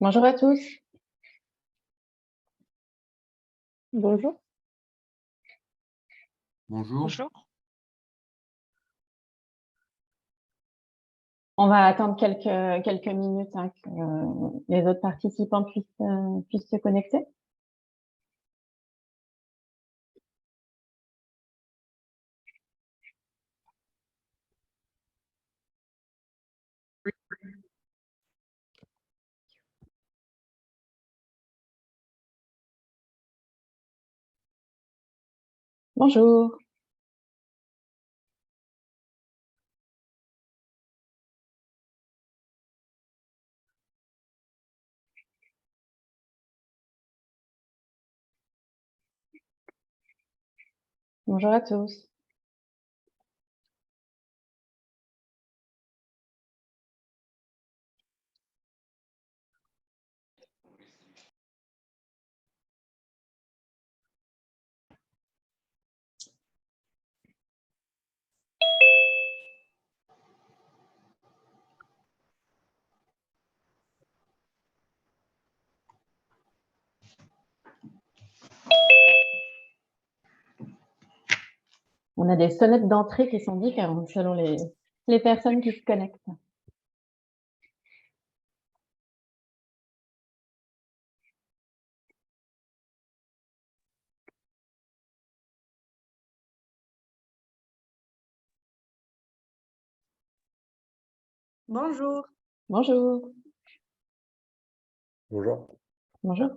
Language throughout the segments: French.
Bonjour à tous. Bonjour. Bonjour. Bonjour. On va attendre quelques minutes que les autres participants puissent se connecter. Bonjour. Bonjour à tous. On a des sonnettes d'entrée qui sont différentes selon les personnes qui se connectent. Bonjour. Bonjour. Bonjour. Bonjour.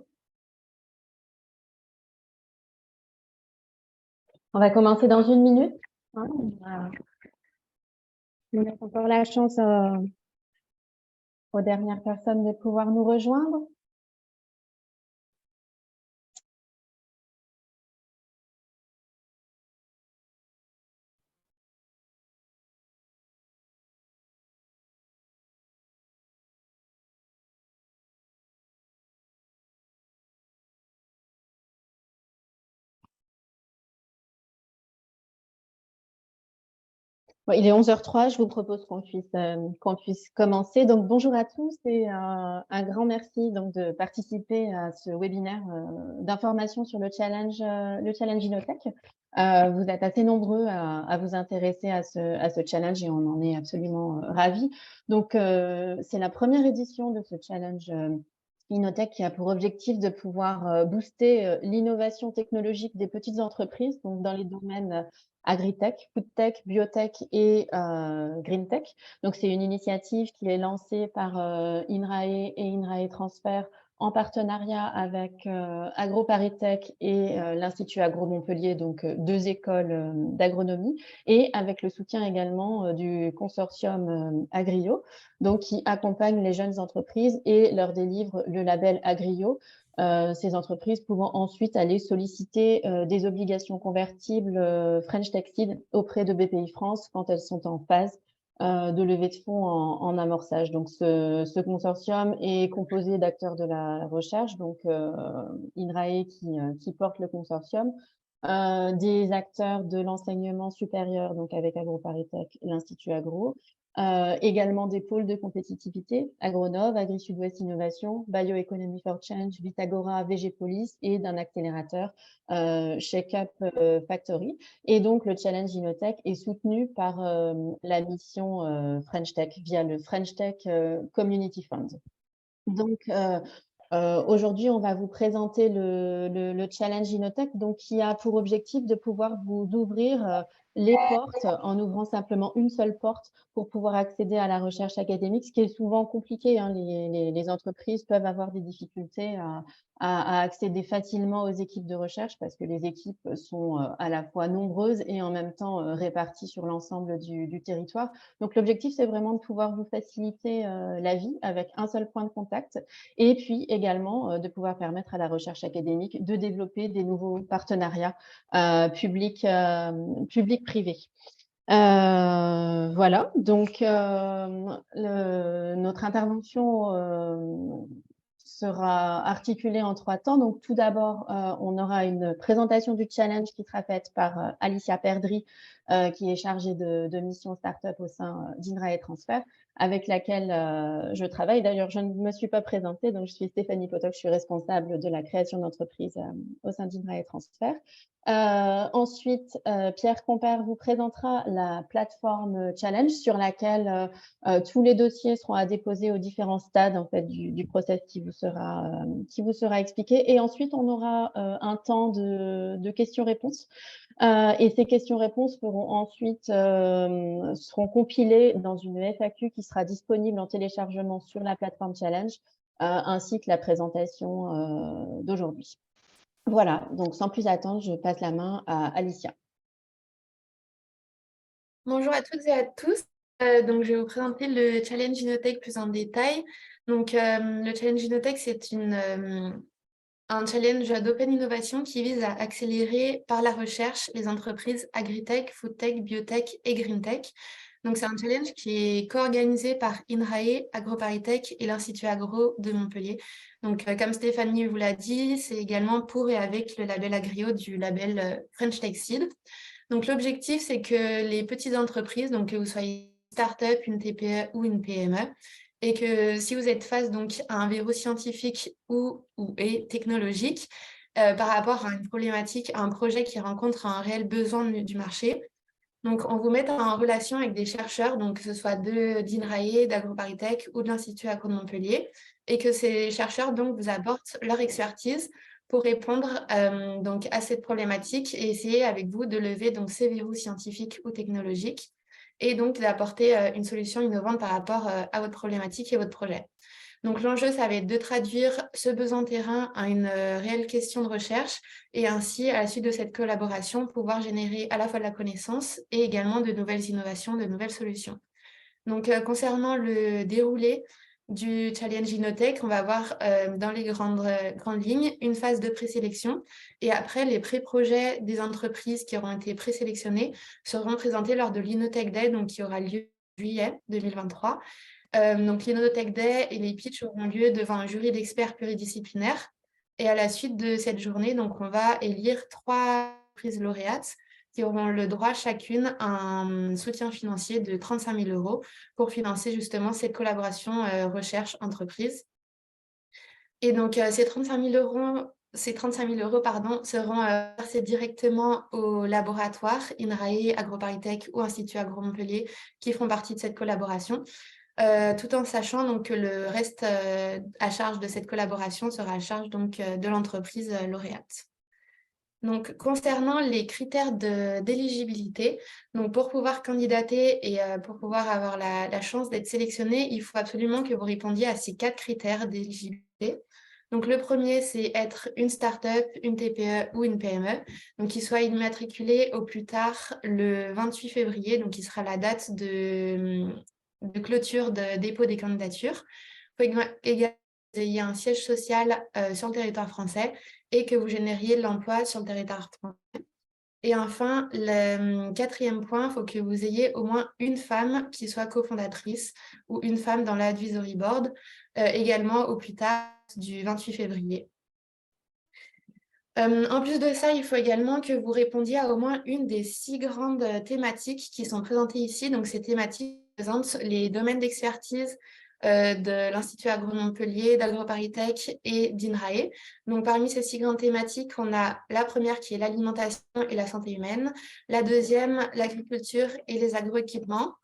On va commencer dans 1 minute. On laisse encore la chance aux dernières personnes de pouvoir nous rejoindre. Bon, il est 11h03, je vous propose qu'on puisse commencer. Donc, bonjour à tous et un grand merci donc, de participer à ce webinaire d'information sur le challenge Innotech. Vous êtes assez nombreux à vous intéresser à ce challenge et on en est absolument ravis. Donc, c'est la première édition de ce challenge Innotech qui a pour objectif de pouvoir booster l'innovation technologique des petites entreprises, donc dans les domaines agritech, foodtech, biotech et greentech. Donc, c'est une initiative qui est lancée par INRAE et INRAE Transfer en partenariat avec AgroParisTech et l'Institut Agro Montpellier, donc 2 écoles d'agronomie, et avec le soutien également du consortium Agrio, donc qui accompagne les jeunes entreprises et leur délivre le label Agrio. Ces entreprises pouvant ensuite aller solliciter des obligations convertibles French Tech Seed auprès de BPI France quand elles sont en phase de levée de fonds en amorçage. Donc, ce consortium est composé d'acteurs de la recherche, donc INRAE qui porte le consortium, des acteurs de l'enseignement supérieur, donc avec AgroParisTech, l'Institut Agro, également des pôles de compétitivité, Agronov, Agri-Sud-Ouest Innovation, Bioeconomy for Change, Vitagora, VGPolis et d'un accélérateur, Shake-up Factory. Et donc, le Challenge Innotech est soutenu par la mission French Tech via le French Tech Community Fund. Donc, aujourd'hui, on va vous présenter le Challenge Innotech, donc qui a pour objectif de pouvoir vous ouvrir les portes en ouvrant simplement une seule porte pour pouvoir accéder à la recherche académique, ce qui est souvent compliqué. Les entreprises peuvent avoir des difficultés à accéder facilement aux équipes de recherche parce que les équipes sont à la fois nombreuses et en même temps réparties sur l'ensemble du territoire. Donc, l'objectif, c'est vraiment de pouvoir vous faciliter la vie avec un seul point de contact et puis également de pouvoir permettre à la recherche académique de développer des nouveaux partenariats public-privé. Voilà, donc notre intervention sera articulée en 3 temps. Donc, tout d'abord, on aura une présentation du challenge qui sera faite par Alicia Perdry, qui est chargée de mission start-up au sein d'Inrae Transfer, avec laquelle je travaille. D'ailleurs, je ne me suis pas présentée, donc je suis Stéphanie Potok, je suis responsable de la création d'entreprise au sein d'Inrae Transfer. Ensuite, Pierre Compère vous présentera la plateforme Challenge sur laquelle tous les dossiers seront à déposer aux différents stades en fait, du process qui vous sera expliqué. Et ensuite, on aura un temps de questions-réponses. Et ces questions-réponses seront compilées dans une FAQ qui sera disponible en téléchargement sur la plateforme Challenge, ainsi que la présentation d'aujourd'hui. Voilà, donc sans plus attendre, je passe la main à Alicia. Bonjour à toutes et à tous. Donc, je vais vous présenter le Challenge Innotech plus en détail. Donc, le Challenge Innotech, c'est un challenge d'open innovation qui vise à accélérer par la recherche les entreprises agritech, foodtech, biotech et greentech. Donc, c'est un challenge qui est co-organisé par Inrae, AgroParisTech et l'Institut Agro de Montpellier. Donc, comme Stéphanie vous l'a dit, c'est également pour et avec le label Agrio du label French Tech Seed. Donc, l'objectif, c'est que les petites entreprises, donc que vous soyez une start-up, une TPE ou une PME, et que si vous êtes face donc, à un verrou scientifique ou technologique par rapport à une problématique, à un projet qui rencontre un réel besoin du marché, donc on vous met en relation avec des chercheurs, donc que ce soit d'Inrae, d'AgroParisTech ou de l'Institut Agro de Montpellier, et que ces chercheurs donc, vous apportent leur expertise pour répondre donc, à cette problématique et essayer avec vous de lever donc, ces verrous scientifiques ou technologiques et donc d'apporter une solution innovante par rapport à votre problématique et votre projet. Donc l'enjeu, ça va être de traduire ce besoin terrain à une réelle question de recherche et ainsi, à la suite de cette collaboration, pouvoir générer à la fois de la connaissance et également de nouvelles innovations, de nouvelles solutions. Donc concernant le déroulé du Challenge Innotech, on va avoir dans les grandes lignes une phase de présélection et après les pré-projets des entreprises qui auront été présélectionnées seront présentés lors de l'Innotech Day, donc qui aura lieu en juillet 2023. Donc l'Innotech Day et les pitchs auront lieu devant un jury d'experts pluridisciplinaires et à la suite de cette journée, donc on va élire 3 prises lauréates qui auront le droit chacune à un soutien financier de 35 000 € pour financer justement cette collaboration recherche-entreprise. Et donc, ces 35 000 €, seront versés directement au laboratoire Inrae, AgroParisTech ou Institut Agro Montpellier qui font partie de cette collaboration, tout en sachant donc, que le reste à charge de cette collaboration sera à charge donc, de l'entreprise lauréate. Donc, concernant les critères d'éligibilité, donc pour pouvoir candidater et pour pouvoir avoir la chance d'être sélectionné, il faut absolument que vous répondiez à ces 4 critères d'éligibilité. Donc, le premier, c'est être une start-up, une TPE ou une PME, donc qui soit immatriculé au plus tard le 28 février, donc qui sera la date de clôture de dépôt des candidatures. Il faut également que vous ayez un siège social sur le territoire français et que vous génériez de l'emploi sur le territoire français. Et enfin, le 4e point, il faut que vous ayez au moins une femme qui soit cofondatrice ou une femme dans l'advisory board, également au plus tard du 28 février. En plus de ça, il faut également que vous répondiez à au moins une des 6 grandes thématiques qui sont présentées ici. Donc, ces thématiques présentent les domaines d'expertise de l'Institut Agro Montpellier, d'AgroParisTech et d'Inrae. Donc, parmi ces 6 grandes thématiques, on a la première qui est l'alimentation et la santé humaine, la deuxième, l'agriculture et les agroéquipements,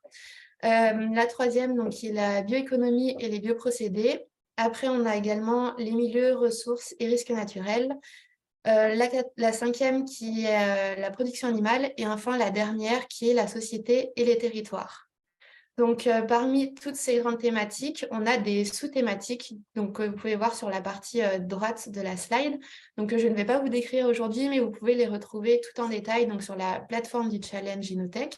la troisième, donc, qui est la bioéconomie et les bioprocédés. Après, on a également les milieux, ressources et risques naturels. La 5e qui est la production animale et enfin la dernière qui est la société et les territoires. Donc, parmi toutes ces grandes thématiques, on a des sous-thématiques, donc vous pouvez voir sur la partie droite de la slide. Donc, je ne vais pas vous décrire aujourd'hui, mais vous pouvez les retrouver tout en détail donc, sur la plateforme du Challenge Innotech.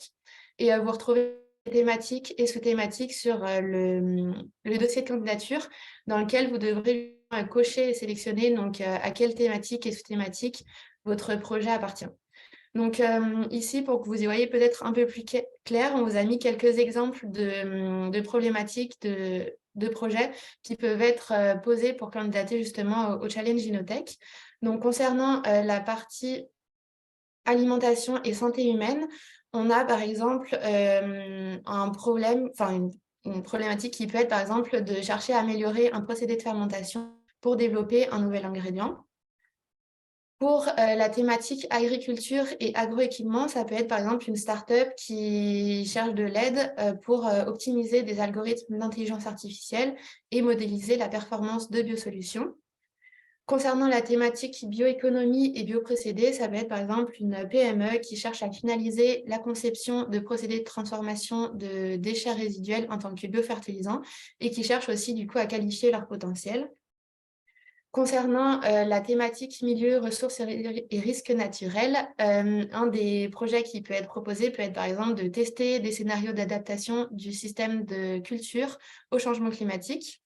Et vous retrouvez thématiques et sous-thématiques sur le dossier de candidature dans lequel vous devrez cocher et sélectionner donc, à quelle thématique et sous-thématique votre projet appartient. Donc ici, pour que vous y voyez peut-être un peu plus clair, on vous a mis quelques exemples de problématiques, de projets qui peuvent être posés pour candidater justement au Challenge Innotech. Donc concernant la partie alimentation et santé humaine, on a par exemple un problème, enfin une problématique qui peut être par exemple de chercher à améliorer un procédé de fermentation pour développer un nouvel ingrédient. Pour la thématique agriculture et agroéquipement, ça peut être par exemple une start-up qui cherche de l'aide pour optimiser des algorithmes d'intelligence artificielle et modéliser la performance de biosolutions. Concernant la thématique bioéconomie et bioprocédés, ça peut être par exemple une PME qui cherche à finaliser la conception de procédés de transformation de déchets résiduels en tant que biofertilisants et qui cherche aussi du coup à qualifier leur potentiel. Concernant la thématique milieu, ressources et risques naturels, un des projets qui peut être proposé peut être par exemple de tester des scénarios d'adaptation du système de culture au changement climatique.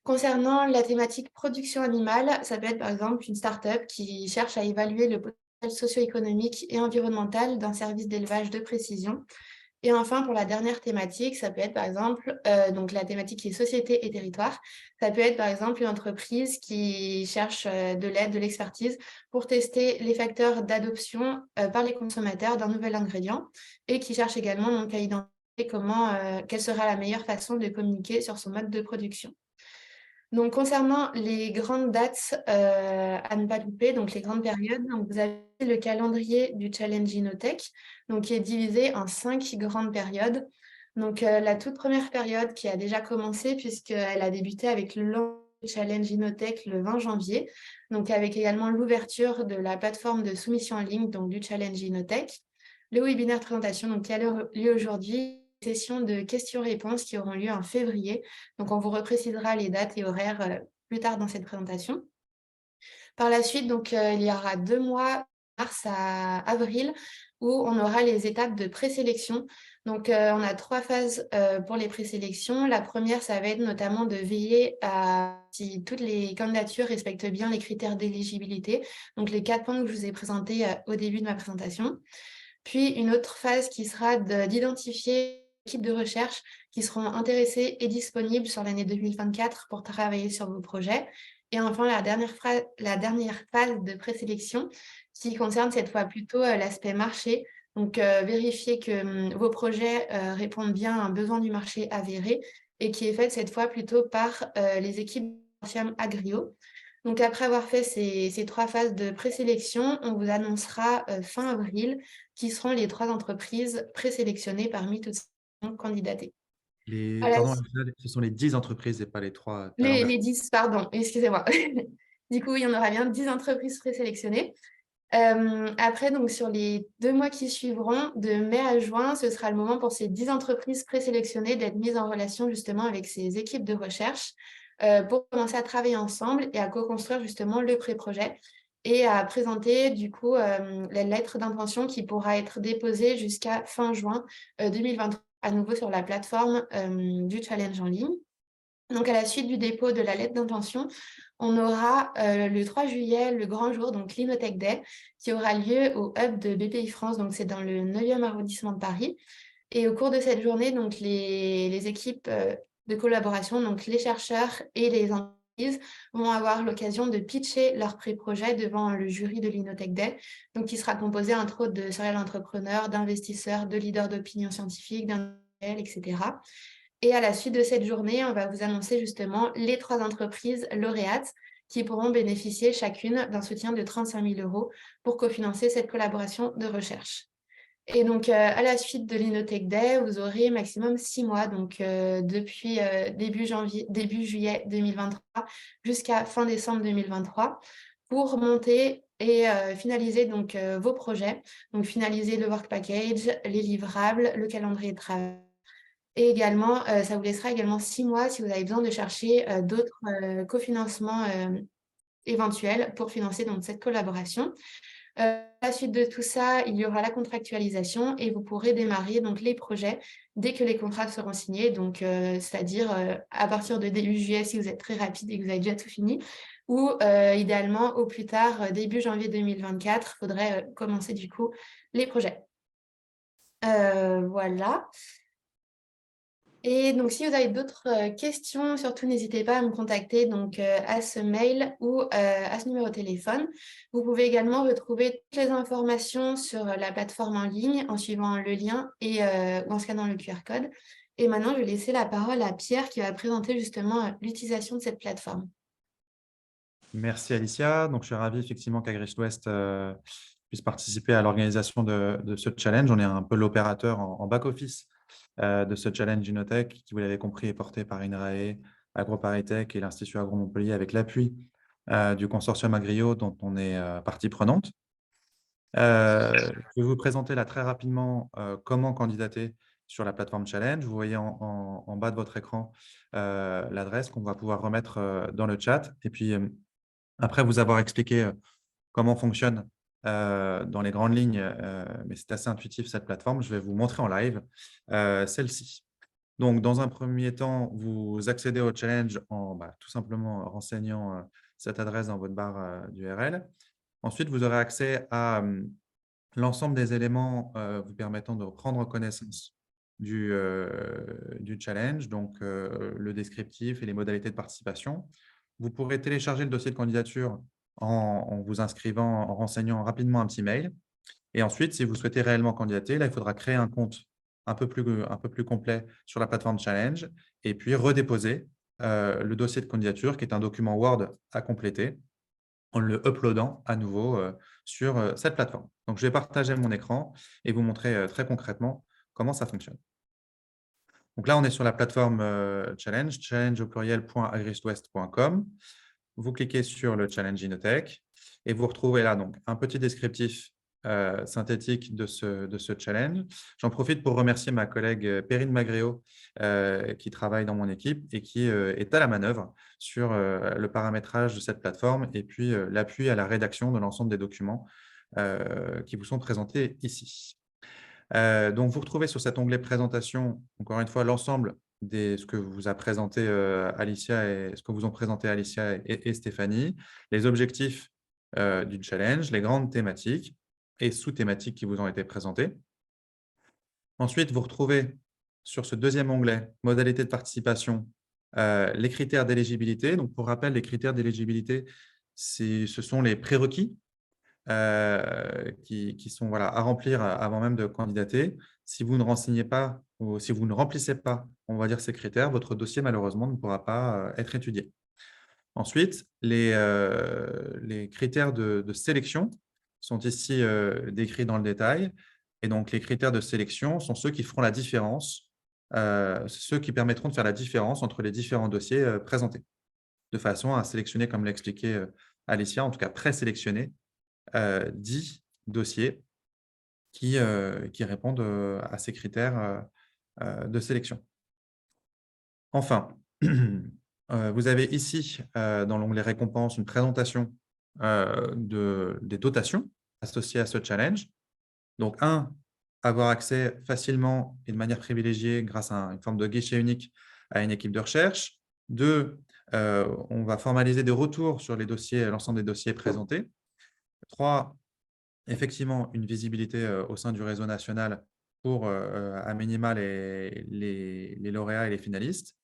Concernant la thématique production animale, ça peut être par exemple une start-up qui cherche à évaluer le potentiel socio-économique et environnemental d'un service d'élevage de précision. Et enfin, pour la dernière thématique, ça peut être par exemple, donc la thématique qui est société et territoire, ça peut être par exemple une entreprise qui cherche de l'aide, de l'expertise pour tester les facteurs d'adoption par les consommateurs d'un nouvel ingrédient et qui cherche également donc à identifier quelle sera la meilleure façon de communiquer sur son mode de production. Donc, concernant les grandes dates à ne pas louper, donc les grandes périodes, donc vous avez le calendrier du Challenge Innotech, donc qui est divisé en 5 grandes périodes. Donc, la toute première période qui a déjà commencé, puisqu'elle a débuté avec le lancement du Challenge Innotech le 20 janvier, donc avec également l'ouverture de la plateforme de soumission en ligne, donc du Challenge Innotech. Le webinaire de présentation, donc, qui a lieu aujourd'hui, session de questions-réponses qui auront lieu en février. Donc, on vous reprécisera les dates et horaires plus tard dans cette présentation. Par la suite, donc, il y aura 2 mois, mars à avril, où on aura les étapes de présélection. Donc, on a 3 phases pour les présélections. La première, ça va être notamment de veiller à si toutes les candidatures respectent bien les critères d'éligibilité. Donc, les 4 points que je vous ai présentés au début de ma présentation. Puis, une autre phase qui sera d'identifier équipes de recherche qui seront intéressées et disponibles sur l'année 2024 pour travailler sur vos projets. Et enfin, la dernière phase de présélection qui concerne cette fois plutôt l'aspect marché. Donc, vérifier que vos projets répondent bien à un besoin du marché avéré et qui est faite cette fois plutôt par les équipes de consortium Agrio. Donc, après avoir fait ces 3 phases de présélection, on vous annoncera fin avril qui seront les 3 entreprises présélectionnées parmi toutes celles candidatées. Pardon, ce sont les 10 entreprises et pas les 3. Les 10, pardon, excusez-moi. Du coup, il y en aura bien 10 entreprises présélectionnées. Après, donc, sur les 2 mois qui suivront, de mai à juin, ce sera le moment pour ces 10 entreprises présélectionnées d'être mises en relation justement avec ces équipes de recherche pour commencer à travailler ensemble et à co-construire justement le pré-projet et à présenter du coup la lettre d'intention qui pourra être déposée jusqu'à fin juin 2023 à nouveau sur la plateforme du challenge en ligne. Donc, à la suite du dépôt de la lettre d'intention, on aura le 3 juillet, le grand jour, donc l'Innotech Day, qui aura lieu au hub de BPI France, donc c'est dans le 9e arrondissement de Paris. Et au cours de cette journée, donc les équipes de collaboration, donc les chercheurs et les entreprises, vont avoir l'occasion de pitcher leur pré-projet devant le jury de l'Innotech Day, donc qui sera composé entre autres de serial entrepreneurs, d'investisseurs, de leaders d'opinion scientifique, d'industriels, etc. Et à la suite de cette journée, on va vous annoncer justement les 3 entreprises lauréates qui pourront bénéficier chacune d'un soutien de 35 000 € pour cofinancer cette collaboration de recherche. Et donc, à la suite de l'Innotech Day, vous aurez maximum 6 mois, donc depuis début juillet 2023 jusqu'à fin décembre 2023, pour monter et finaliser donc, vos projets. Donc, finaliser le work package, les livrables, le calendrier de travail. Et également, ça vous laissera également 6 mois si vous avez besoin de chercher d'autres cofinancements éventuels pour financer donc, cette collaboration. À la suite de tout ça, il y aura la contractualisation et vous pourrez démarrer donc, les projets dès que les contrats seront signés, donc c'est-à-dire à partir de début juillet si vous êtes très rapide et que vous avez déjà tout fini, ou idéalement au plus tard début janvier 2024, il faudrait commencer du coup les projets. Voilà. Et donc, si vous avez d'autres questions, surtout n'hésitez pas à me contacter donc, à ce mail ou à ce numéro de téléphone. Vous pouvez également retrouver toutes les informations sur la plateforme en ligne en suivant le lien ou en scannant le QR code. Et maintenant, je vais laisser la parole à Pierre qui va présenter justement l'utilisation de cette plateforme. Merci Alicia. Donc, je suis ravi effectivement qu'Agrish West puisse participer à l'organisation de ce challenge. On est un peu l'opérateur en back-office de ce challenge Inotech qui, vous l'avez compris, est porté par INRAE, AgroParisTech et l'Institut Agro-Montpellier avec l'appui du consortium Agrio dont on est partie prenante. Je vais vous présenter là très rapidement comment candidater sur la plateforme Challenge. Vous voyez en bas de votre écran l'adresse qu'on va pouvoir remettre dans le chat. Et puis, après vous avoir expliqué comment fonctionne dans les grandes lignes, mais c'est assez intuitif cette plateforme, je vais vous montrer en live celle-ci. Donc, dans un premier temps, vous accédez au challenge en tout simplement renseignant cette adresse dans votre barre d'URL. Ensuite, vous aurez accès à l'ensemble des éléments vous permettant de prendre connaissance du challenge, donc le descriptif et les modalités de participation. Vous pourrez télécharger le dossier de candidature en vous inscrivant, en renseignant rapidement un petit mail. Et ensuite, si vous souhaitez réellement candidater, là, il faudra créer un compte un peu plus complet sur la plateforme Challenge et puis redéposer le dossier de candidature qui est un document Word à compléter en le uploadant à nouveau sur cette plateforme. Donc, je vais partager mon écran et vous montrer très concrètement comment ça fonctionne. Donc là, on est sur la plateforme Challenge, challenge au pluriel.agristwest.com. Vous cliquez sur le Challenge Inotech et vous retrouvez là donc, un petit descriptif synthétique de ce challenge. J'en profite pour remercier ma collègue Perrine Magréo qui travaille dans mon équipe et qui est à la manœuvre sur le paramétrage de cette plateforme et puis l'appui à la rédaction de l'ensemble des documents qui vous sont présentés ici. Donc, vous retrouvez sur cet onglet présentation, encore une fois, l'ensemble de ce que vous a présenté Alicia et ce que vous ont présenté Alicia et Stéphanie, les objectifs du challenge, les grandes thématiques et sous-thématiques qui vous ont été présentées. Ensuite, vous retrouvez sur ce deuxième onglet, modalités de participation, les critères d'éligibilité. Donc, pour rappel, les critères d'éligibilité, ce sont les prérequis qui sont à remplir avant même de candidater. Si vous ne renseignez pas ou si vous ne remplissez pas, on va dire, ces critères, votre dossier, malheureusement, ne pourra pas être étudié. Ensuite, les critères de sélection sont ici décrits dans le détail. Et donc, les critères de sélection sont ceux qui feront la différence, ceux qui permettront de faire la différence entre les différents dossiers présentés, de façon à sélectionner, comme l'a expliqué Alicia, en tout cas présélectionner 10 dossiers qui répondent à ces critères de sélection. Enfin, vous avez ici, dans l'onglet récompenses, une présentation des dotations associées à ce challenge. Donc, avoir accès facilement et de manière privilégiée grâce à une forme de guichet unique à une équipe de recherche. 2, on va formaliser des retours sur les dossiers, l'ensemble des dossiers présentés. 3, effectivement, une visibilité au sein du réseau national pour, à minima, les lauréats et les finalistes.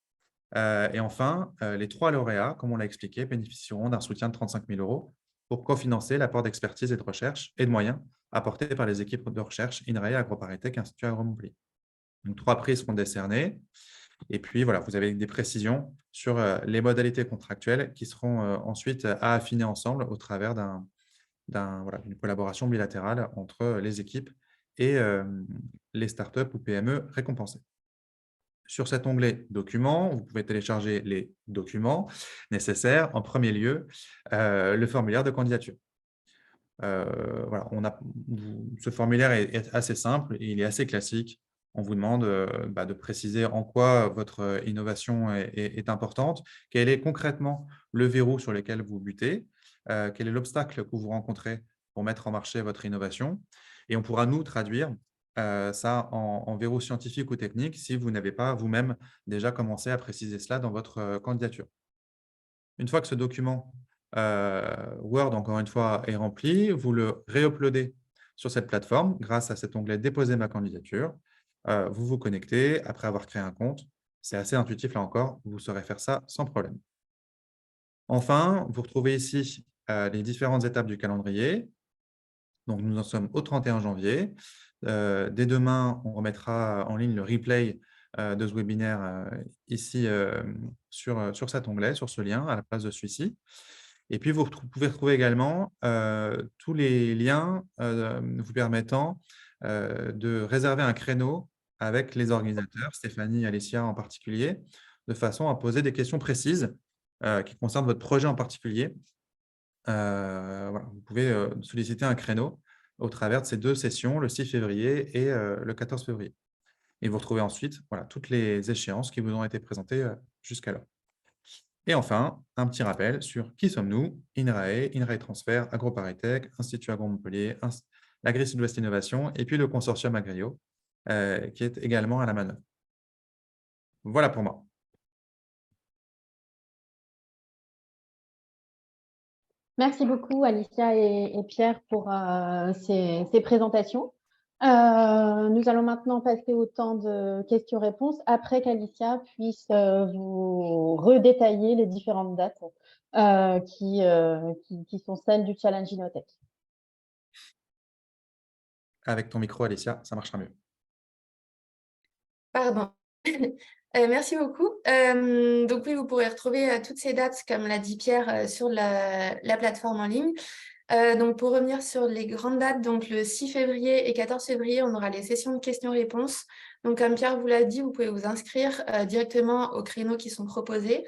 Et enfin, les 3 lauréats, comme on l'a expliqué, bénéficieront d'un soutien de 35 000 € pour cofinancer l'apport d'expertise et de recherche et de moyens apportés par les équipes de recherche INRAE, AgroParisTech et Institut Agro-Montpellier. Donc, 3 prix seront décernés. Et puis, voilà, vous avez des précisions sur les modalités contractuelles qui seront ensuite à affiner ensemble au travers d'une collaboration bilatérale entre les équipes et les startups ou PME récompensées. Sur cet onglet « Documents », vous pouvez télécharger les documents nécessaires. En premier lieu, le formulaire de candidature. Ce formulaire est assez simple, il est assez classique. On vous demande de préciser en quoi votre innovation est importante, quel est concrètement le verrou sur lequel vous butez, quel est l'obstacle que vous rencontrez pour mettre en marché votre innovation. Et on pourra nous traduire ça en verrou scientifique ou technique si vous n'avez pas vous-même déjà commencé à préciser cela dans votre candidature. Une fois que ce document Word, encore une fois, est rempli, vous le réuploadez sur cette plateforme grâce à cet onglet « Déposer ma candidature ». Vous vous connectez après avoir créé un compte. C'est assez intuitif là encore, vous saurez faire ça sans problème. Enfin, vous retrouvez ici les différentes étapes du calendrier. Donc, nous en sommes au 31 janvier. Dès demain, on remettra en ligne le replay de ce webinaire ici sur cet onglet, sur ce lien, à la place de celui-ci. Et puis, vous pouvez retrouver également tous les liens vous permettant de réserver un créneau avec les organisateurs, Stéphanie et Alicia en particulier, de façon à poser des questions précises qui concernent votre projet en particulier. Voilà, vous pouvez solliciter un créneau au travers de ces 2 sessions, le 6 février et le 14 février. Et vous retrouvez ensuite voilà, toutes les échéances qui vous ont été présentées jusqu'alors. Et enfin, un petit rappel sur qui sommes-nous, INRAE, INRAE Transfert, AgroParisTech, Institut Agro-Montpellier, l'Agri Sud-Ouest Innovation et puis le consortium Agrio qui est également à la manœuvre. Voilà pour moi. Merci beaucoup, Alicia et Pierre, pour ces présentations. Nous allons maintenant passer au temps de questions-réponses après qu'Alicia puisse vous redétailler les différentes dates qui sont celles du Challenge Innotech. Avec ton micro, Alicia, ça marchera mieux. Pardon. Merci beaucoup. Donc oui, vous pourrez retrouver toutes ces dates, comme l'a dit Pierre, sur la plateforme en ligne. Donc pour revenir sur les grandes dates, donc le 6 février et 14 février, on aura les sessions de questions-réponses. Donc comme Pierre vous l'a dit, vous pouvez vous inscrire directement aux créneaux qui sont proposés.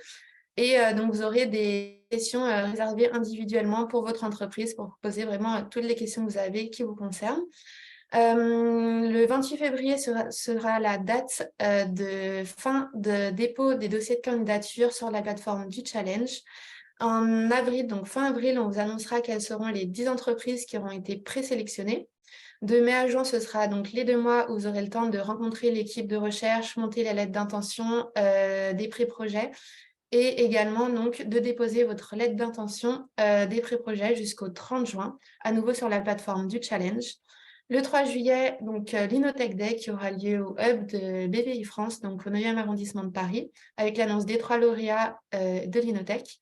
Et donc vous aurez des sessions réservées individuellement pour votre entreprise pour vous poser vraiment toutes les questions que vous avez qui vous concernent. Le 28 février sera la date de fin de dépôt des dossiers de candidature sur la plateforme du challenge. En avril, donc fin avril, on vous annoncera quelles seront les 10 entreprises qui auront été présélectionnées. De mai à juin, ce sera donc les 2 mois où vous aurez le temps de rencontrer l'équipe de recherche, monter la lettre d'intention, des pré-projets et également donc de déposer votre lettre d'intention des pré-projets jusqu'au 30 juin, à nouveau sur la plateforme du challenge. Le 3 juillet, donc l'Innotech Day qui aura lieu au hub de BPI France, donc au 9e arrondissement de Paris, avec l'annonce des 3 lauréats de l'Innotech.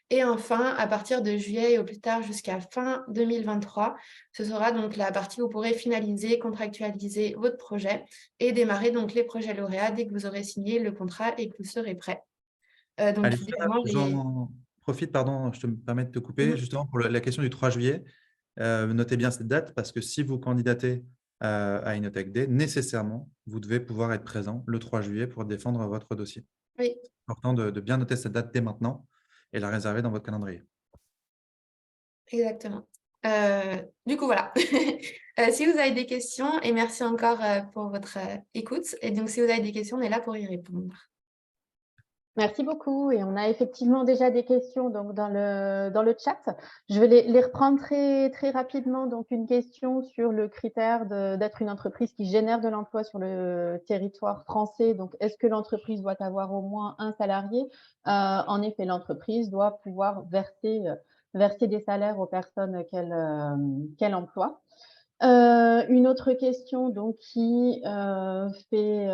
Et enfin, à partir de juillet et au plus tard jusqu'à fin 2023, ce sera donc la partie où vous pourrez finaliser, contractualiser votre projet et démarrer donc les projets lauréats dès que vous aurez signé le contrat et que vous serez prêt. Donc Alicia, évidemment, j'en profite, pardon, je te permets de te couper, Mhm. justement pour la question du 3 juillet. Notez bien cette date parce que si vous candidatez à Innotech Day, nécessairement, vous devez pouvoir être présent le 3 juillet pour défendre votre dossier. Oui, C'est important de bien noter cette date dès maintenant et la réserver dans votre calendrier. exactement. Du coup, voilà. Si vous avez des questions, et merci encore pour votre écoute. Et donc, si vous avez des questions, on est là pour y répondre. Merci beaucoup. Et on a effectivement déjà des questions donc, dans le chat. Je vais les reprendre très rapidement. Donc, une question sur le critère d'être une entreprise qui génère de l'emploi sur le territoire français. Donc, est-ce que l'entreprise doit avoir au moins un salarié? En effet, l'entreprise doit pouvoir verser des salaires aux personnes qu'elle emploie. Une autre question donc, qui fait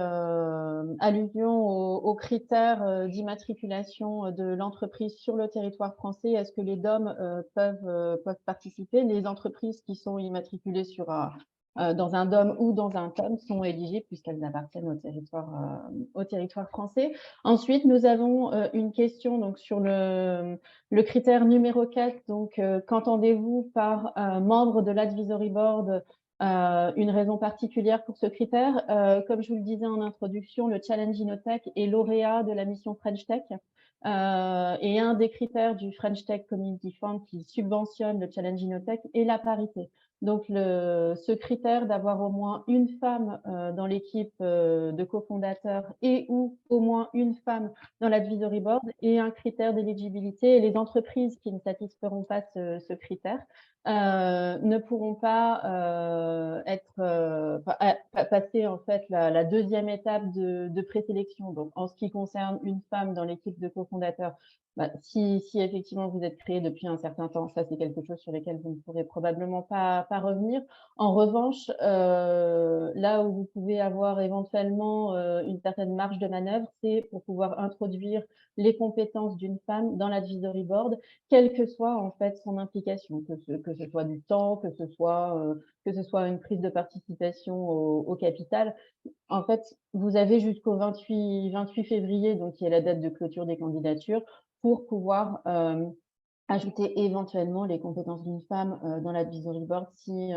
allusion aux critères d'immatriculation de l'entreprise sur le territoire français. Est-ce que les DOM peuvent participer? Les entreprises qui sont immatriculées dans un DOM ou dans un TOM sont éligibles puisqu'elles appartiennent au territoire français. Ensuite, nous avons une question donc, sur le critère numéro 4, donc qu'entendez-vous par membre de l'Advisory Board? Une raison particulière pour ce critère. Comme je vous le disais en introduction, le Challenge Innotech est lauréat de la mission French Tech. Et un des critères du French Tech Community Fund qui subventionne le Challenge Innotech est la parité. Donc, ce critère d'avoir au moins une femme dans l'équipe de cofondateurs et ou au moins une femme dans l'advisory board est un critère d'éligibilité. Et les entreprises qui ne satisferont pas ce critère ne pourront pas passer en fait la deuxième étape de présélection. Donc, en ce qui concerne une femme dans l'équipe de cofondateurs, si effectivement vous êtes créé depuis un certain temps, ça c'est quelque chose sur lequel vous ne pourrez probablement pas pas revenir. En revanche, là où vous pouvez avoir éventuellement une certaine marge de manœuvre, c'est pour pouvoir introduire les compétences d'une femme dans l'advisory board, quelle que soit en fait son implication, que ce soit du temps, que ce soit une prise de participation au capital. En fait, vous avez jusqu'au 28 février, donc qui est la date de clôture des candidatures, pour pouvoir ajouter éventuellement les compétences d'une femme dans l'advisory board si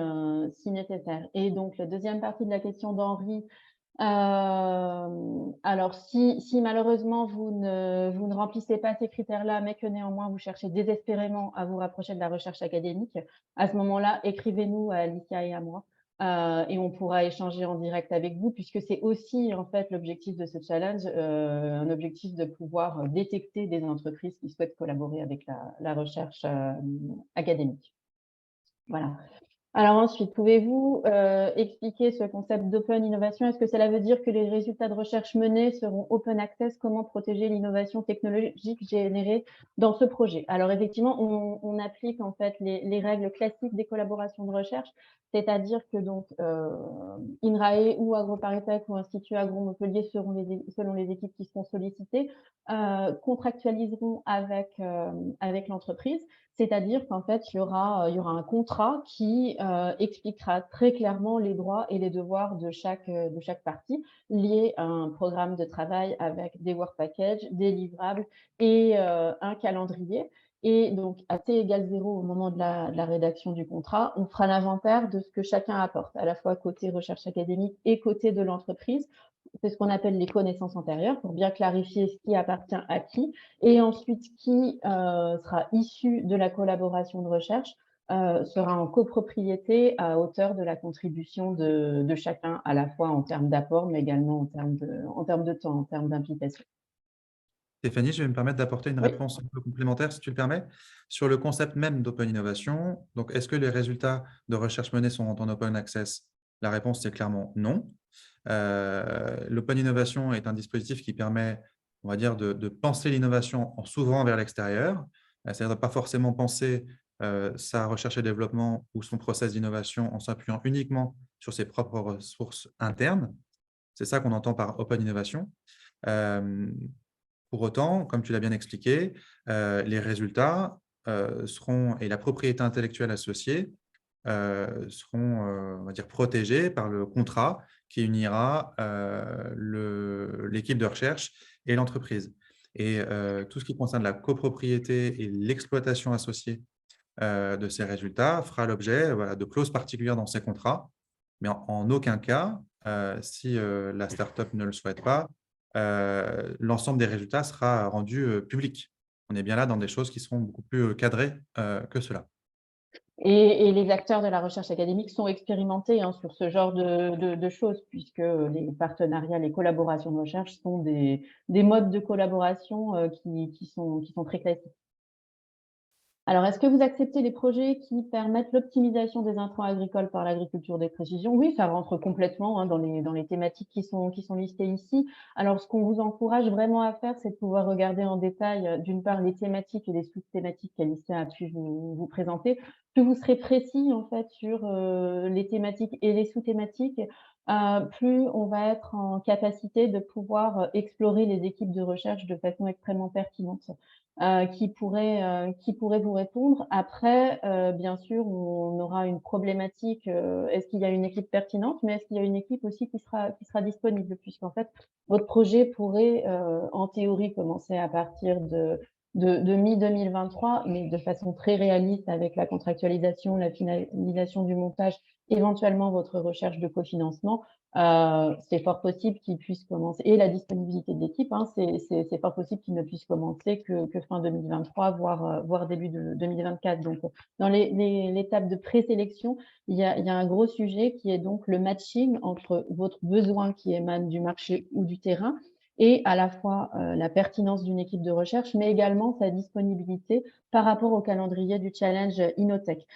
nécessaire. Et donc, la deuxième partie de la question d'Henri, alors si malheureusement vous ne remplissez pas ces critères-là, mais que néanmoins vous cherchez désespérément à vous rapprocher de la recherche académique, à ce moment-là, écrivez-nous à Alicia et à moi, et on pourra échanger en direct avec vous, puisque c'est aussi en fait l'objectif de ce challenge, un objectif de pouvoir détecter des entreprises qui souhaitent collaborer avec la recherche académique. Voilà. Alors ensuite, pouvez-vous expliquer ce concept d'open innovation? Est-ce que cela veut dire que les résultats de recherche menés seront open access? Comment protéger l'innovation technologique générée dans ce projet? Alors effectivement, on applique en fait les règles classiques des collaborations de recherche, c'est-à-dire que donc INRAE ou AgroParisTech ou Institut Agro Montpellier selon les équipes qui seront sollicitées, contractualiseront avec l'entreprise. C'est-à-dire qu'en fait, il y aura un contrat qui expliquera très clairement les droits et les devoirs de chaque partie, liés à un programme de travail avec des work packages, des livrables et un calendrier. Et donc, à T égale 0 au moment de la rédaction du contrat, on fera l'inventaire de ce que chacun apporte, à la fois côté recherche académique et côté de l'entreprise. C'est ce qu'on appelle les connaissances antérieures, pour bien clarifier ce qui appartient à qui, et ensuite qui sera issu de la collaboration de recherche sera en copropriété à hauteur de la contribution de chacun, à la fois en termes d'apport, mais également en termes de temps, en termes d'implication. Stéphanie, je vais me permettre d'apporter une Oui. réponse un peu complémentaire, si tu le permets, sur le concept même d'open innovation. Donc, est-ce que les résultats de recherche menés sont en open access? La réponse, c'est clairement non. L'open innovation est un dispositif qui permet, on va dire, de penser l'innovation en s'ouvrant vers l'extérieur, c'est-à-dire de ne pas forcément penser sa recherche et développement ou son process d'innovation en s'appuyant uniquement sur ses propres ressources internes. C'est ça qu'on entend par open innovation. Pour autant, comme tu l'as bien expliqué, les résultats seront, et la propriété intellectuelle associée seront, on va dire, protégés par le contrat qui unira l'équipe de recherche et l'entreprise. Et tout ce qui concerne la copropriété et l'exploitation associée de ces résultats fera l'objet de clauses particulières dans ces contrats, mais en aucun cas, si la startup ne le souhaite pas, l'ensemble des résultats sera rendu public. On est bien là dans des choses qui seront beaucoup plus cadrées que cela. Et les acteurs de la recherche académique sont expérimentés sur ce genre de choses, puisque les partenariats, les collaborations de recherche sont des modes de collaboration qui sont très classiques. Alors, est-ce que vous acceptez les projets qui permettent l'optimisation des intrants agricoles par l'agriculture de précision? Oui, ça rentre complètement dans les thématiques qui sont listées ici. Alors, ce qu'on vous encourage vraiment à faire, c'est de pouvoir regarder en détail, d'une part, les thématiques et les sous-thématiques qu'Alicia a pu vous présenter. Plus vous serez précis, en fait, sur les thématiques et les sous-thématiques, plus on va être en capacité de pouvoir explorer les équipes de recherche de façon extrêmement pertinente. Qui pourrait vous répondre. Après, bien sûr, on aura une problématique, est-ce qu'il y a une équipe pertinente? Mais est-ce qu'il y a une équipe aussi qui sera disponible? Puisqu'en fait, votre projet pourrait, en théorie, commencer à partir de mi-2023, mais de façon très réaliste avec la contractualisation, la finalisation du montage, éventuellement votre recherche de cofinancement. C'est fort possible qu'il puisse commencer, et la disponibilité de l'équipe, c'est fort possible qu'il ne puisse commencer que fin 2023, voire début de 2024. Donc, dans l'étape de présélection, il y a un gros sujet qui est donc le matching entre votre besoin qui émane du marché ou du terrain et à la fois la pertinence d'une équipe de recherche, mais également sa disponibilité par rapport au calendrier du challenge Innotech.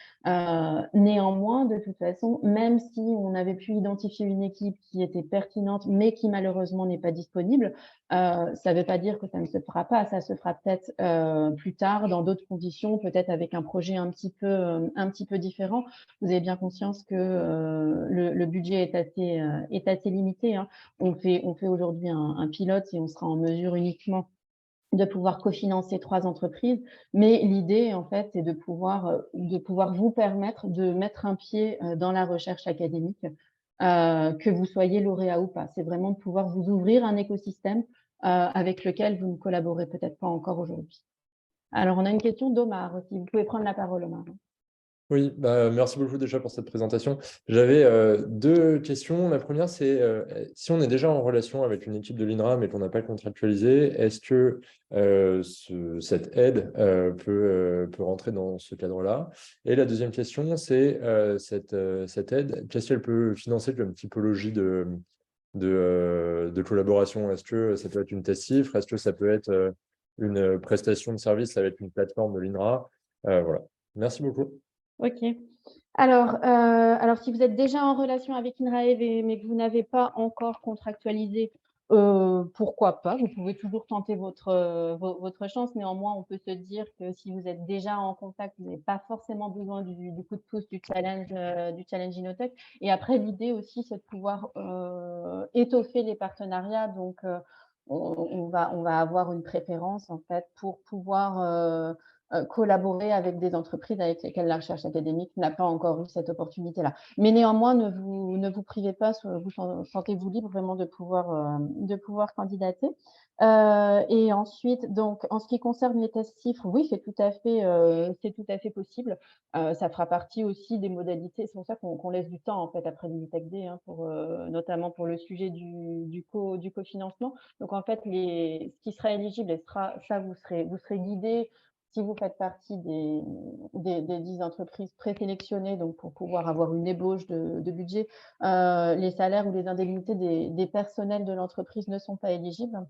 Néanmoins, de toute façon, même si on avait pu identifier une équipe qui était pertinente, mais qui malheureusement n'est pas disponible, ça ne veut pas dire que ça ne se fera pas. Ça se fera peut-être plus tard, dans d'autres conditions, peut-être avec un projet un petit peu différent. Vous avez bien conscience que le budget est assez limité, hein. On fait aujourd'hui un pilote et on sera en mesure uniquement de pouvoir cofinancer 3 entreprises. Mais l'idée, en fait, c'est de pouvoir vous permettre de mettre un pied dans la recherche académique, que vous soyez lauréat ou pas. C'est vraiment de pouvoir vous ouvrir un écosystème avec lequel vous ne collaborez peut-être pas encore aujourd'hui. Alors, on a une question d'Omar aussi. Vous pouvez prendre la parole, Omar. Oui, merci beaucoup déjà pour cette présentation. J'avais deux questions. La première, c'est si on est déjà en relation avec une équipe de l'INRA mais qu'on n'a pas contractualisé, est-ce que cette aide peut rentrer dans ce cadre-là? Et la deuxième question, c'est cette aide, qu'est-ce qu'elle peut financer comme typologie de collaboration? Est-ce que ça peut être une TES-CIFRE? Est-ce que ça peut être une prestation de service avec une plateforme de l'INRA? Voilà. Merci beaucoup. OK. Alors si vous êtes déjà en relation avec INRAE, mais que vous n'avez pas encore contractualisé, pourquoi pas? Vous pouvez toujours tenter votre chance. Néanmoins, on peut se dire que si vous êtes déjà en contact, vous n'avez pas forcément besoin du coup de pouce du challenge Innotech. Et après, l'idée aussi, c'est de pouvoir étoffer les partenariats. Donc, on va avoir une préférence, en fait, pour pouvoir collaborer avec des entreprises avec lesquelles la recherche académique n'a pas encore eu cette opportunité-là. Mais néanmoins, ne vous privez pas, sentez-vous libre vraiment de pouvoir candidater. Et ensuite, donc, en ce qui concerne les tests CIFRE, oui, c'est tout à fait possible. Ça fera partie aussi des modalités. C'est pour ça qu'on laisse du temps en fait après l'Unitech D, hein, notamment pour le sujet du cofinancement. Donc en fait, ce qui sera éligible, ça vous serez guidé si vous faites partie des 10 entreprises présélectionnées, donc pour pouvoir avoir une ébauche de budget. Les salaires ou les indemnités des personnels de l'entreprise ne sont pas éligibles.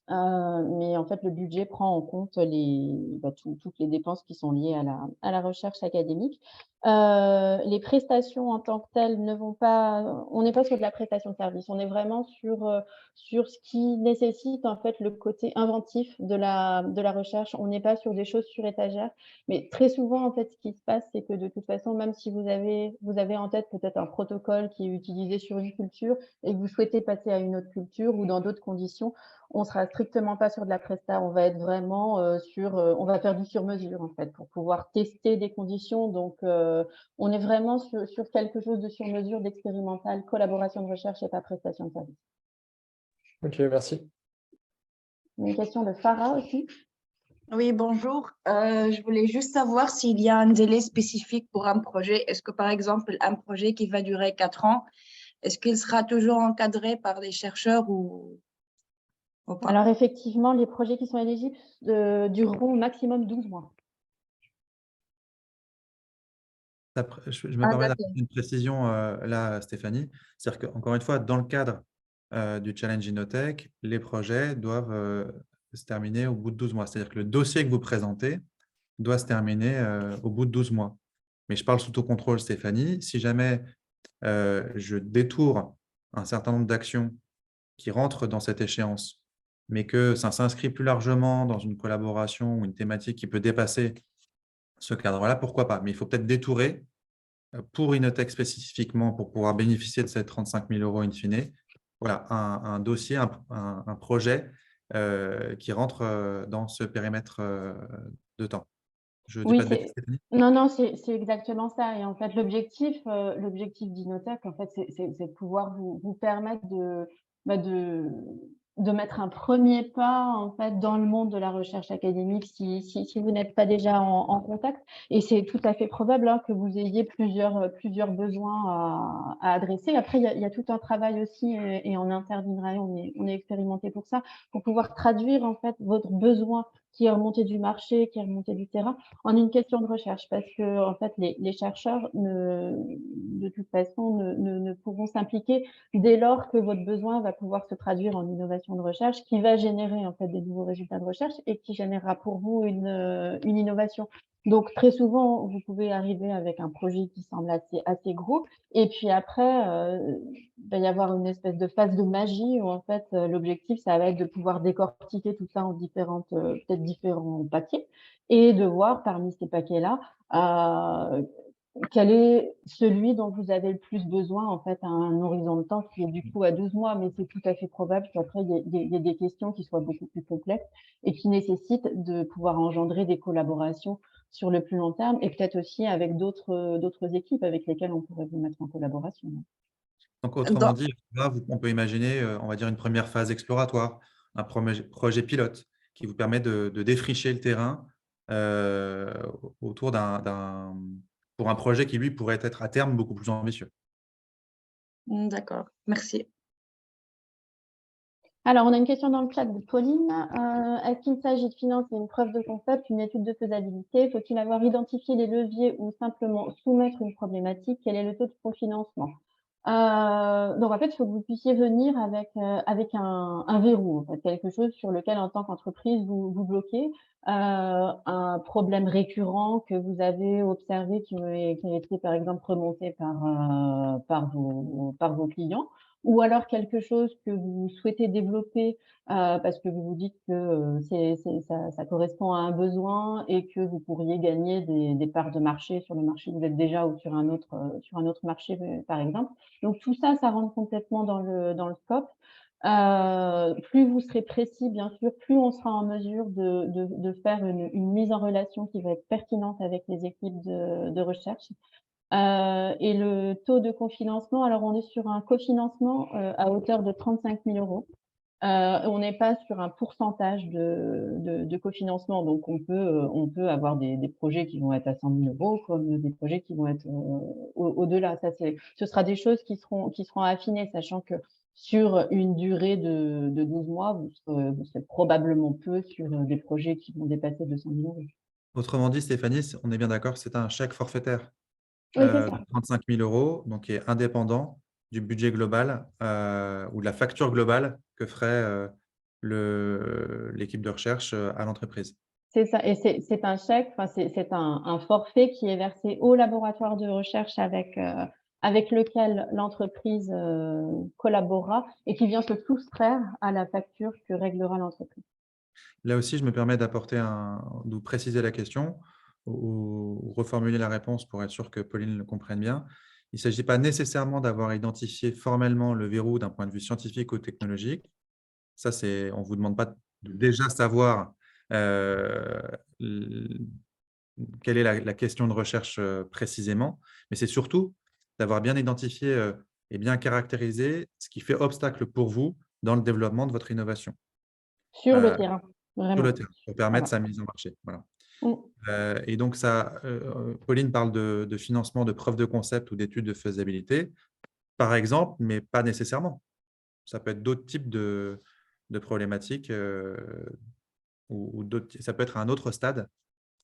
Mais en fait, le budget prend en compte toutes les dépenses qui sont liées à la recherche académique. Les prestations en tant que telles ne vont pas, on n'est pas sur de la prestation de service, on est vraiment sur ce qui nécessite en fait le côté inventif de la recherche. On n'est pas sur des choses sur étagère, mais très souvent en fait, ce qui se passe, c'est que de toute façon, même si vous avez en tête peut-être un protocole qui est utilisé sur une culture et que vous souhaitez passer à une autre culture ou dans d'autres conditions, on sera strictement pas sur de la presta, on va être vraiment on va faire du sur-mesure en fait pour pouvoir tester des conditions. Donc, on est vraiment sur quelque chose de sur-mesure, d'expérimental, collaboration de recherche et pas prestation de service. Ok, merci. Une question de Farah aussi. Oui, bonjour. Je voulais juste savoir s'il y a un délai spécifique pour un projet. Est-ce que, par exemple, un projet qui va durer 4 ans, est-ce qu'il sera toujours encadré par des chercheurs ou pas? Alors, effectivement, les projets qui sont éligibles dureront au maximum 12 mois. Je me permets d'apporter une précision là, Stéphanie. C'est-à-dire qu'encore une fois, dans le cadre du Challenge Innotech, les projets doivent se terminer au bout de 12 mois. C'est-à-dire que le dossier que vous présentez doit se terminer au bout de 12 mois. Mais je parle sous ton contrôle, Stéphanie. Si jamais je détourne un certain nombre d'actions qui rentrent dans cette échéance, mais que ça s'inscrit plus largement dans une collaboration ou une thématique qui peut dépasser ce cadre-là, pourquoi pas? Mais il faut peut-être détourer pour Innotech spécifiquement, pour pouvoir bénéficier de ces 35 000 € in fine, voilà, un dossier, un projet qui rentre dans ce périmètre de temps. Je dis Oui, pas de bêtises, Stéphanie? non, c'est exactement ça. Et en fait, l'objectif d'Innotech, en fait, c'est de pouvoir vous permettre de mettre un premier pas en fait dans le monde de la recherche académique si vous n'êtes pas déjà en contact. Et c'est tout à fait probable hein, que vous ayez plusieurs besoins à adresser. Après, il y a tout un travail aussi et on interviendra, on est expérimenté pour ça, pour pouvoir traduire en fait votre besoin qui est remonté du marché, qui est remonté du terrain, en une question de recherche, parce que en fait, les chercheurs, de toute façon, ne pourront s'impliquer dès lors que votre besoin va pouvoir se traduire en innovation de recherche, qui va générer en fait des nouveaux résultats de recherche et qui générera pour vous une innovation. Donc très souvent, vous pouvez arriver avec un projet qui semble assez gros, et puis après, il va y avoir une espèce de phase de magie où en fait, l'objectif, ça va être de pouvoir décortiquer tout ça en différentes, peut-être différents paquets, et de voir parmi ces paquets-là, heu, quel est celui dont vous avez le plus besoin en fait à un horizon de temps qui est du coup à 12 mois, mais c'est tout à fait probable qu'après il y ait des questions qui soient beaucoup plus complexes et qui nécessitent de pouvoir engendrer des collaborations sur le plus long terme, et peut-être aussi avec d'autres équipes avec lesquelles on pourrait vous mettre en collaboration. Donc, autrement dit, là, on peut imaginer, on va dire, une première phase exploratoire, un projet pilote qui vous permet de défricher le terrain euh, autour pour un projet qui, lui, pourrait être à terme beaucoup plus ambitieux. D'accord, merci. Alors, on a une question dans le chat de Pauline. Est-ce qu'il s'agit de financer une preuve de concept, une étude de faisabilité? Faut-il avoir identifié les leviers ou simplement soumettre une problématique? Quel est le taux de cofinancement? Donc, en fait, il faut que vous puissiez venir avec un verrou, en fait, quelque chose sur lequel, en tant qu'entreprise, vous bloquez, un problème récurrent que vous avez observé qui a été, par exemple, remonté par vos clients, ou alors quelque chose que vous souhaitez développer, parce que vous vous dites que, ça correspond à un besoin et que vous pourriez gagner des parts de marché sur le marché où vous êtes déjà, ou sur un autre marché, par exemple. Donc tout ça, ça rentre complètement dans le scope. Plus vous serez précis, bien sûr, plus on sera en mesure de faire une mise en relation qui va être pertinente avec les équipes de recherche. Et le taux de cofinancement, alors on est sur un cofinancement à hauteur de 35 000 €. On n'est pas sur un pourcentage de cofinancement, donc on peut avoir des projets qui vont être à 100 000 € comme des projets qui vont être au-delà. Ce sera des choses qui seront affinées, sachant que sur une durée de 12 mois, vous serez probablement peu sur des projets qui vont dépasser 200 000 €. Autrement dit, Stéphanie, on est bien d'accord, c'est un chèque forfaitaire Oui, c'est de ça. 35 000 €, donc qui est indépendant du budget global ou de la facture globale que ferait l'équipe de recherche à l'entreprise. C'est ça, et c'est un chèque, enfin c'est un forfait qui est versé au laboratoire de recherche avec lequel l'entreprise collaborera, et qui vient se soustraire à la facture que réglera l'entreprise. Là aussi, je me permets de vous préciser la question ou reformuler la réponse pour être sûr que Pauline le comprenne bien. Il ne s'agit pas nécessairement d'avoir identifié formellement le verrou d'un point de vue scientifique ou technologique. Ça, on ne vous demande pas de déjà savoir quelle est la question de recherche précisément, mais c'est surtout d'avoir bien identifié et bien caractérisé ce qui fait obstacle pour vous dans le développement de votre innovation Sur le euh, terrain, sur le vraiment. terrain pour permettre Voilà. sa mise en marché. Voilà. Mm. Et donc, Pauline parle de financement de preuves de concept ou d'études de faisabilité, par exemple, mais pas nécessairement. Ça peut être d'autres types de problématiques ou ça peut être un autre stade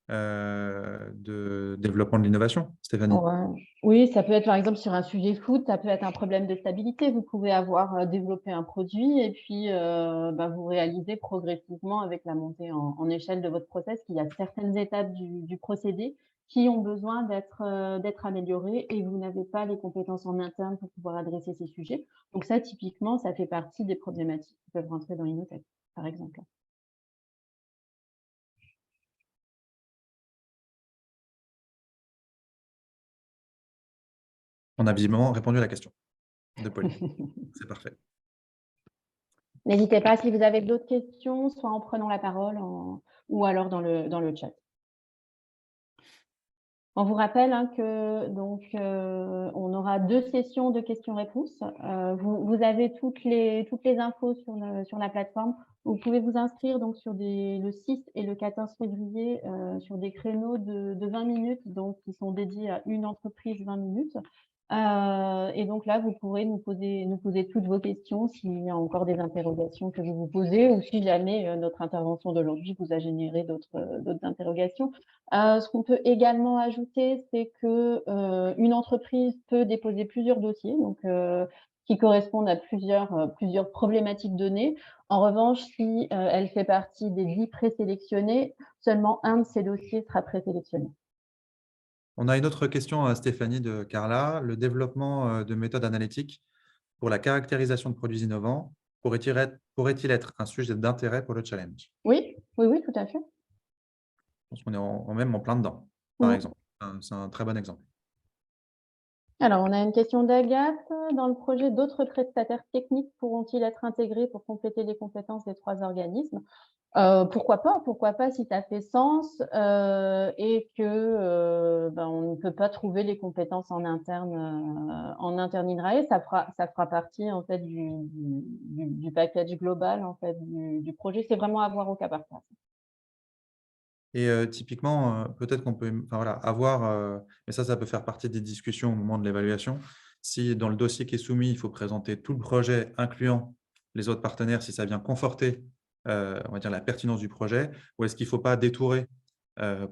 de développement de l'innovation, Stéphanie. Ouais. Oui, ça peut être par exemple sur un sujet food, ça peut être un problème de stabilité. Vous pouvez avoir développé un produit et puis vous réalisez progressivement avec la montée en échelle de votre process qu'il y a certaines étapes du procédé qui ont besoin d'être améliorées, et vous n'avez pas les compétences en interne pour pouvoir adresser ces sujets. Donc ça, typiquement, ça fait partie des problématiques qui peuvent rentrer dans l'Innotech, par exemple. On a visiblement répondu à la question de Pauline. C'est parfait. N'hésitez pas si vous avez d'autres questions, soit en prenant la parole ou alors dans le chat. On vous rappelle que on aura 2 sessions de questions-réponses. Vous avez toutes les infos sur la plateforme. Vous pouvez vous inscrire donc sur le 6 et le 14 février sur des créneaux de 20 minutes, donc qui sont dédiés à une entreprise 20 minutes. Et donc là, vous pourrez nous poser toutes vos questions s'il y a encore des interrogations que vous vous posez ou si jamais notre intervention d'aujourd'hui vous a généré d'autres interrogations. Ce qu'on peut également ajouter, c'est que une entreprise peut déposer plusieurs dossiers, donc qui correspondent à plusieurs problématiques données. En revanche, si elle fait partie des 10 présélectionnés, seulement un de ces dossiers sera présélectionné. On a une autre question, Stéphanie, de Carla. Le développement de méthodes analytiques pour la caractérisation de produits innovants pourrait-il être un sujet d'intérêt pour le challenge? Oui, tout à fait. Je pense qu'on est même en plein dedans, par Mm. exemple. C'est un très bon exemple. Alors, on a une question d'Agathe. Dans le projet, d'autres prestataires techniques pourront-ils être intégrés pour compléter les compétences des 3 organismes? Pourquoi pas si ça fait sens et que on ne peut pas trouver les compétences en interne INRAE, ça fera partie en fait du package global en fait du projet. C'est vraiment à voir au cas par cas. Et typiquement, peut-être qu'on peut voilà, avoir, mais ça peut faire partie des discussions au moment de l'évaluation. Si dans le dossier qui est soumis, il faut présenter tout le projet, incluant les autres partenaires, si ça vient conforter on va dire, la pertinence du projet, ou est-ce qu'il ne faut pas détourer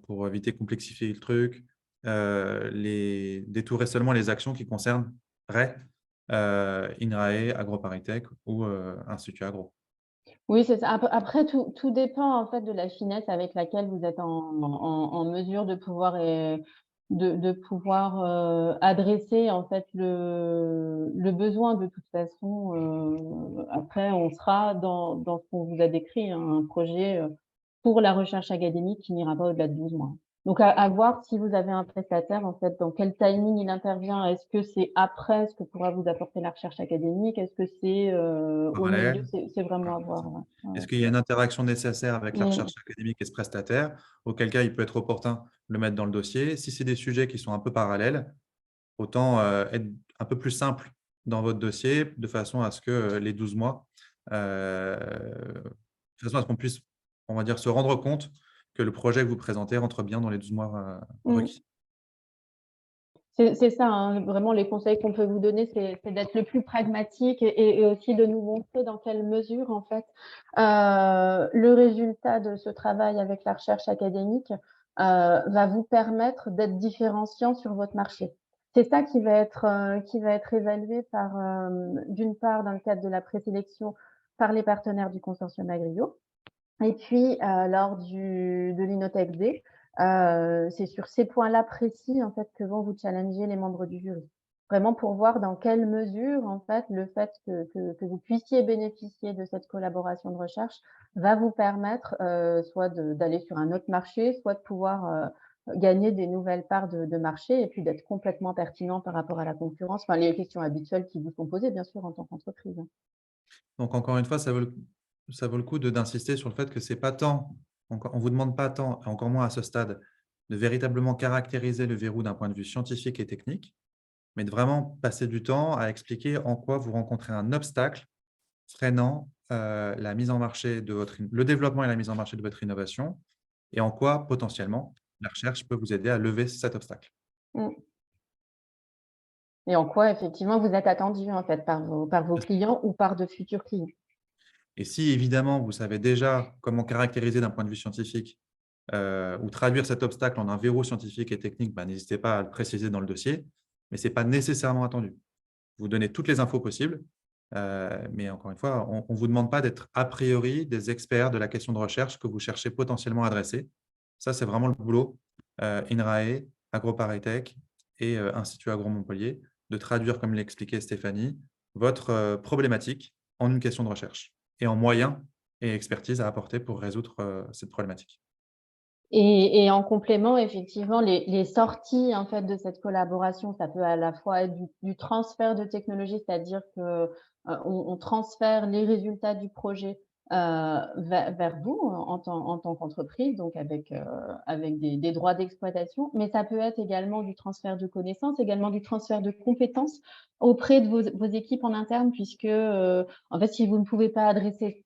pour éviter de complexifier le truc, détourer seulement les actions qui concerneraient INRAE, AgroParisTech ou Institut Agro. Oui, c'est ça. Après, tout dépend en fait de la finesse avec laquelle vous êtes en mesure de pouvoir adresser en fait le besoin. De toute façon, après, on sera dans ce qu'on vous a décrit, hein, un projet pour la recherche académique qui n'ira pas au-delà de 12 mois. Donc, à voir si vous avez un prestataire, en fait, dans quel timing il intervient. Est-ce que c'est après ce que pourra vous apporter la recherche académique? Est-ce que c'est au milieu? C'est vraiment à voir. Ouais. Est-ce qu'il y a une interaction nécessaire avec la Mm. recherche académique et ce prestataire, auquel cas il peut être opportun de le mettre dans le dossier. Si c'est des sujets qui sont un peu parallèles, autant être un peu plus simple dans votre dossier de façon à ce que les 12 mois, de façon à ce qu'on puisse, on va dire, se rendre compte que le projet que vous présentez rentre bien dans les 12 mois Mm. requis. C'est ça, hein, vraiment les conseils qu'on peut vous donner, c'est d'être le plus pragmatique et aussi de nous montrer dans quelle mesure, en fait, le résultat de ce travail avec la recherche académique va vous permettre d'être différenciant sur votre marché. C'est ça qui va être évalué par, d'une part, dans le cadre de la présélection, par les partenaires du consortium Agrio. Et puis, lors de l'Inotech D, c'est sur ces points-là précis, en fait, que vont vous challenger les membres du jury. Vraiment pour voir dans quelle mesure, en fait, le fait que vous puissiez bénéficier de cette collaboration de recherche va vous permettre, soit d'aller sur un autre marché, soit de pouvoir, gagner des nouvelles parts de marché et puis d'être complètement pertinent par rapport à la concurrence. Enfin, les questions habituelles qui vous sont posées, bien sûr, en tant qu'entreprise. Donc, encore une fois, ça vaut le coup d'insister sur le fait que c'est pas tant, on ne vous demande pas tant, et encore moins à ce stade, de véritablement caractériser le verrou d'un point de vue scientifique et technique, mais de vraiment passer du temps à expliquer en quoi vous rencontrez un obstacle freinant la mise en marché le développement et la mise en marché de votre innovation, et en quoi, potentiellement, la recherche peut vous aider à lever cet obstacle. Mmh. Et en quoi, effectivement, vous êtes attendu, en fait, par vos clients ou par de futurs clients. Et si, évidemment, vous savez déjà comment caractériser d'un point de vue scientifique ou traduire cet obstacle en un verrou scientifique et technique, n'hésitez pas à le préciser dans le dossier, mais ce n'est pas nécessairement attendu. Vous donnez toutes les infos possibles, mais encore une fois, on ne vous demande pas d'être a priori des experts de la question de recherche que vous cherchez potentiellement à adresser. Ça, c'est vraiment le boulot INRAE, AgroParisTech et Institut Agro Montpellier, de traduire, comme l'expliquait Stéphanie, votre problématique en une question de recherche et en moyens et expertise à apporter pour résoudre cette problématique. Et en complément, effectivement, les sorties, en fait, de cette collaboration, ça peut à la fois être du transfert de technologie, c'est-à-dire que on transfère les résultats du projet vers vous en tant qu'entreprise, donc avec des droits d'exploitation, mais ça peut être également du transfert de connaissances, également du transfert de compétences auprès de vos équipes en interne, puisque en fait, si vous ne pouvez pas adresser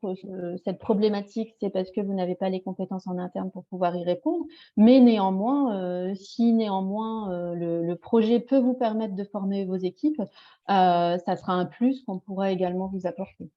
cette problématique, c'est parce que vous n'avez pas les compétences en interne pour pouvoir y répondre. Mais néanmoins, si néanmoins le projet peut vous permettre de former vos équipes, ça sera un plus qu'on pourra également vous apporter.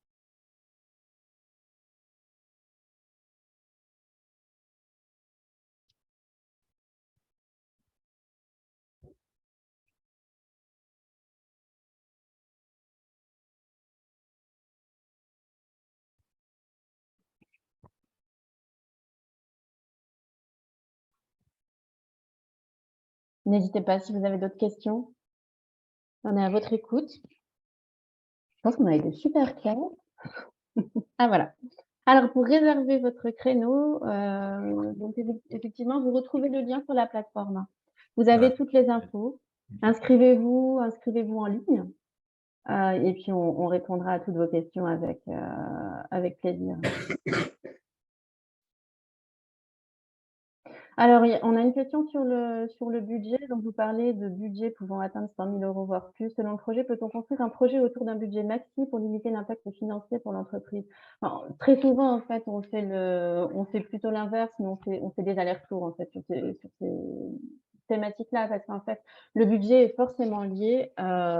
N'hésitez pas si vous avez d'autres questions. On est à votre écoute. Je pense qu'on a été super clair. Ah voilà. Alors pour réserver votre créneau, donc effectivement, vous retrouvez le lien sur la plateforme. Vous avez Voilà. toutes les infos. Inscrivez-vous en ligne. Et puis on répondra à toutes vos questions avec plaisir. Alors, on a une question sur le budget. Donc, vous parlez de budget pouvant atteindre 100 000 €, voire plus. Selon le projet, peut-on construire un projet autour d'un budget maxi pour limiter l'impact financier pour l'entreprise? Très souvent, en fait, on fait plutôt l'inverse, mais on fait des allers-retours, en fait, sur ces thématiques-là, parce qu'en fait, le budget est forcément lié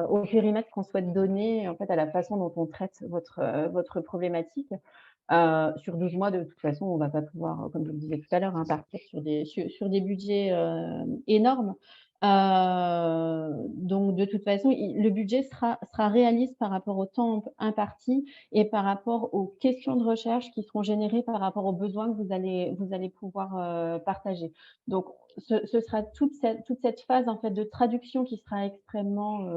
au périmètre qu'on souhaite donner, en fait, à la façon dont on traite votre problématique. Sur 12 mois, de toute façon, on ne va pas pouvoir, comme je le disais tout à l'heure, partir sur des budgets énormes. Donc, de toute façon, le budget sera réaliste par rapport au temps imparti et par rapport aux questions de recherche qui seront générées par rapport aux besoins que vous allez pouvoir partager. Donc, ce sera toute cette phase en fait, de traduction qui sera extrêmement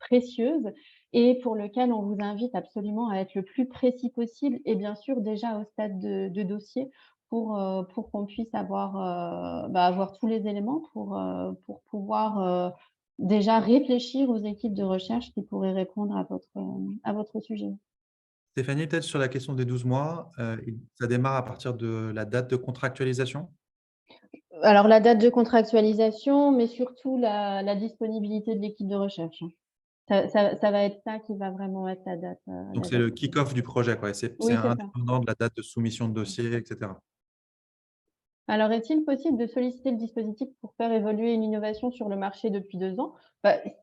précieuse et pour lequel on vous invite absolument à être le plus précis possible et bien sûr déjà au stade de dossier pour qu'on puisse avoir tous les éléments pour pouvoir déjà réfléchir aux équipes de recherche qui pourraient répondre à votre sujet. Stéphanie, peut-être sur la question des 12 mois, ça démarre à partir de la date de contractualisation? Alors la date de contractualisation, mais surtout la disponibilité de l'équipe de recherche. Ça va être ça qui va vraiment être la date. Donc, la c'est date. le kick-off du projet, quoi. C'est Oui, c'est ça. indépendant de la date de soumission de dossier, etc. Alors, est-il possible de solliciter le dispositif pour faire évoluer une innovation sur le marché depuis 2 ans?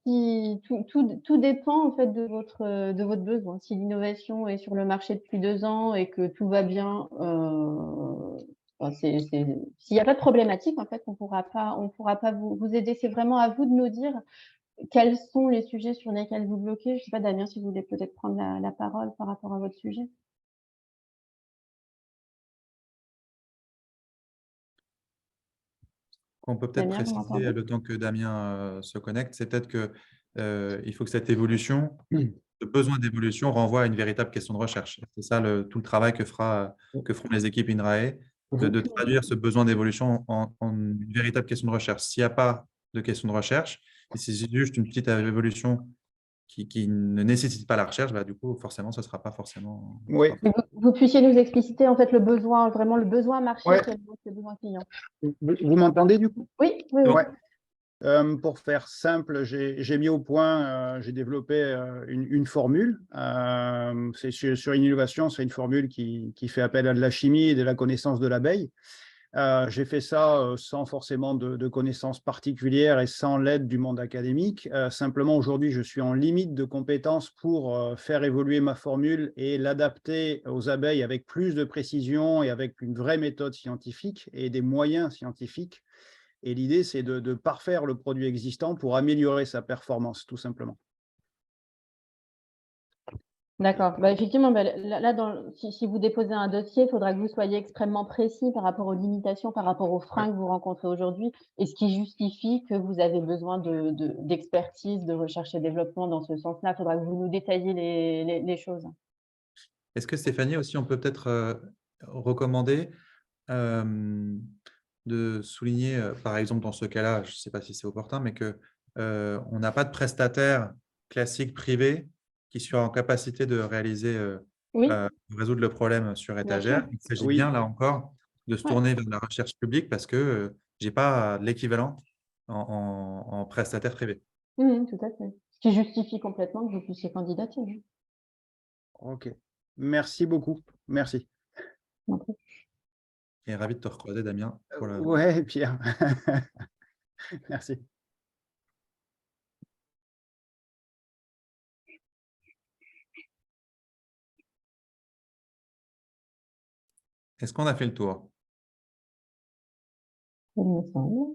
Tout dépend en fait de votre besoin. Si l'innovation est sur le marché depuis 2 ans et que tout va bien, s'il n'y a pas de problématique, en fait, on pourra pas vous aider. C'est vraiment à vous de nous dire quels sont les sujets sur lesquels vous bloquez. Je ne sais pas, Damien, si vous voulez peut-être prendre la parole par rapport à votre sujet. On peut peut-être Damien, vous préciser m'entendez? le temps que Damien se connecte, c'est peut-être qu'il faut que cette évolution, le besoin d'évolution renvoie à une véritable question de recherche. C'est ça tout le travail que feront les équipes INRAE, de traduire ce besoin d'évolution en une véritable question de recherche. S'il n'y a pas de question de recherche, et c'est juste une petite évolution qui ne nécessite pas la recherche, du coup, forcément, ce ne sera pas forcément… Oui. Vous puissiez nous expliciter en fait le besoin, vraiment le besoin marché, Ouais. le besoin client. Vous m'entendez du coup? Oui. Ouais. Pour faire simple, j'ai mis au point, j'ai développé une formule. C'est sur une innovation, c'est une formule qui fait appel à de la chimie et de la connaissance de l'abeille. J'ai fait ça sans forcément de connaissances particulières et sans l'aide du monde académique. Simplement, aujourd'hui, je suis en limite de compétences pour faire évoluer ma formule et l'adapter aux abeilles avec plus de précision et avec une vraie méthode scientifique et des moyens scientifiques. Et l'idée, c'est de parfaire le produit existant pour améliorer sa performance, tout simplement. D'accord. Effectivement, là, si vous déposez un dossier, il faudra que vous soyez extrêmement précis par rapport aux limitations, par rapport aux freins que vous rencontrez aujourd'hui et ce qui justifie que vous avez besoin d'expertise, de recherche et développement dans ce sens-là. Il faudra que vous nous détailliez les choses. Est-ce que Stéphanie, aussi, on peut peut-être recommander de souligner, par exemple, dans ce cas-là, je ne sais pas si c'est opportun, mais qu'on n'a pas de prestataire classique privé qui soit en capacité de réaliser Oui, résoudre le problème sur bien étagère. sûr. Il s'agit Oui. bien, là encore, de se Ouais. tourner vers la recherche publique parce que je n'ai pas l'équivalent en prestataire privé. Tout à fait. Ce qui justifie complètement que vous puissiez candidater. Hein. OK. Merci beaucoup. Merci. Donc, Et ravi de te recroiser, Damien. Pour la... Ouais, Pierre. Merci. Est-ce qu'on a fait le tour? il me semble.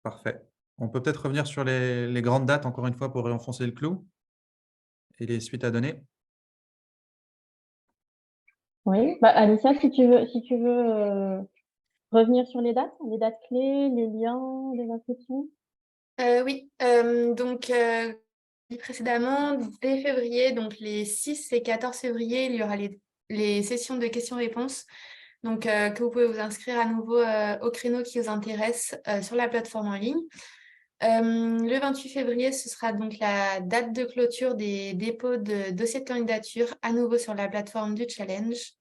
Parfait. On peut peut-être revenir sur les grandes dates, encore une fois, pour réenfoncer le clou et les suites à donner. Oui, bah, Alicia, si tu veux revenir sur les dates clés, les liens des inscriptions. Oui, donc dit précédemment, dès février, donc les 6 et 14 février, il y aura les sessions de questions-réponses. Donc, que vous pouvez vous inscrire à nouveau au créneau qui vous intéresse sur la plateforme en ligne. Le 28 février, ce sera donc la date de clôture des dépôts de dossiers de candidature à nouveau sur la plateforme du challenge.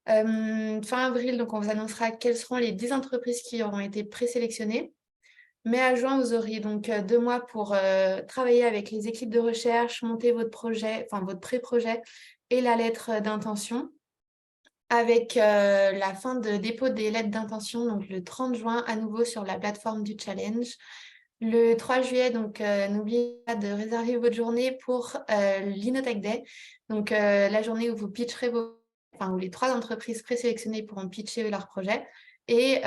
Fin avril, donc on vous annoncera quelles seront les 10 entreprises qui auront été présélectionnées. Mai à juin, vous auriez donc 2 mois pour travailler avec les équipes de recherche, monter votre projet, enfin votre pré-projet et la lettre d'intention. Avec la fin de dépôt des lettres d'intention, donc le 30 juin, à nouveau sur la plateforme du challenge. Le 3 juillet, donc n'oubliez pas de réserver votre journée pour l'Inotech Day. Donc la journée où vous pitcherez où les 3 entreprises présélectionnées pourront pitcher leur projet. Et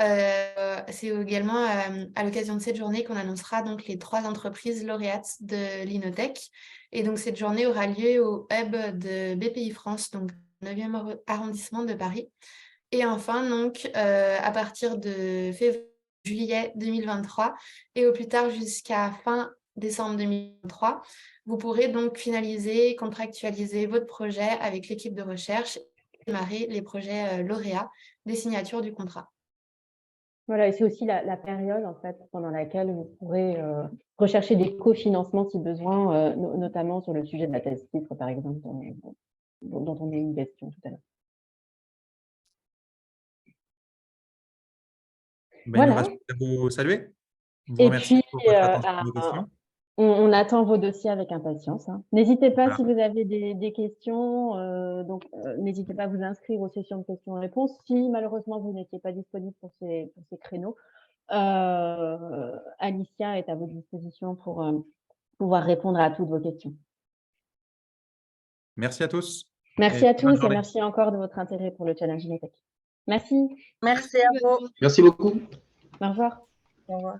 c'est également à l'occasion de cette journée qu'on annoncera donc les 3 entreprises lauréates de l'Inotech. Et donc cette journée aura lieu au hub de BPI France, donc 9e arrondissement de Paris. Et enfin, donc, à partir de juillet 2023 et au plus tard jusqu'à fin décembre 2023, vous pourrez donc finaliser, contractualiser votre projet avec l'équipe de recherche et démarrer les projets lauréats des signatures du contrat. Voilà, et c'est aussi la période en fait pendant laquelle vous pourrez rechercher des cofinancements si besoin, notamment sur le sujet de la thèse titre, par exemple, dont on a eu une question tout à l'heure. Ben, il nous Voilà. reste à vous saluer. Vous Et remercier puis, pour votre attention et vos questions. on attend vos dossiers avec impatience. Hein. N'hésitez pas Voilà. si vous avez des questions, n'hésitez pas à vous inscrire aux sessions de questions-réponses. Si malheureusement vous n'étiez pas disponible pour ces créneaux, Alicia est à votre disposition pour pouvoir répondre à toutes vos questions. Merci à tous. Merci Et à très bonne tous et journée. merci encore de votre intérêt pour le challenge Inotech. Merci. Merci à vous. Merci beaucoup. Au revoir. Au revoir.